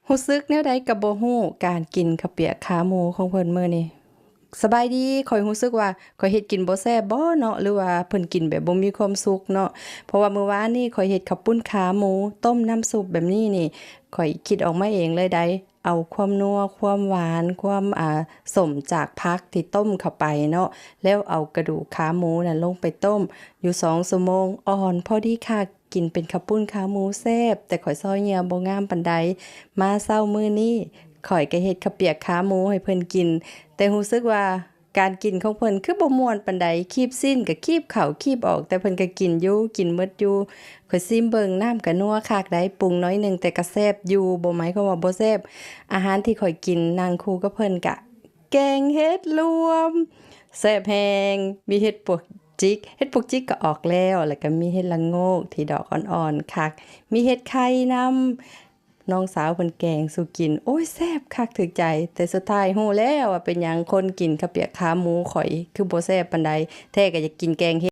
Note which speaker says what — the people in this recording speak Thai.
Speaker 1: รู้สึกแนวใดก็บ่ฮู้การกินข้าวเปียกขาหมูของเพิ่นมื้อนี้สบายดีข้อยรู้สึกว่าข้อยเฮ็ดกินบ่แซ่บบ่เนาะหรือว่าเพิ่นกินแบบบ่มีความสุขเนาะเพราะว่ามื้อวานนี้ข้อยเฮ็ดข้าวปุ้นขาหมูต้มน้ำซุปแบบนี้นี่ข้อยคิดออกมาเองเลยได้เอาความนัวความหวานความส้มจากผักที่ต้มเข้าไปเนาะแล้วเอากระดูกขาหมูน่ะลงไปต้มอยู่2ชั่วโมงอ่อนพอดีค่ะกินเป็นข้าวปุ้นขาหมูแซ่บแต่ข้อยซอยเหยื่อบ่งามปานใดมาเช้ามื้อนี้ข้อยก็เฮ็ดข้าวเปียกขาหมูให้เพิ่นกินแต่รู้สึกว่าการกินของเพิ่นคือบ่ม่วนปานใดคีบสิ้นก็คีบเข้าคีบออกแต่เพิ่นก็กินอยู่กินหมดอยู่ข้อยซิมเบิ่งน้ำก็นัวคักได้ปรุงน้อยหนึ่งแต่ก็แซ่บอยู่บ่หมายความว่าบ่แซ่บอาหารที่ข้อยกินนั่งคู่กับเพิ่นก็แกงเห็ดรวมแซ่บแฮงมีเห็ดปวกจิกเห็ดปวกจิกก็ออกแล้วก็มีเห็ดละโงกที่ดอกอ่อนๆคักมีเห็ดไข่นำ น้องสาวเพิ่นแกงสู่กินโอ้ยแซ่บคักถึกใจแต่สุดท้ายฮู้แล้วว่าเป็นหยังคนกินข้าวเปียกขาหมูข้อยคือบ่แซ่บปานใดแท้ก็อยากกินแกงเห็ด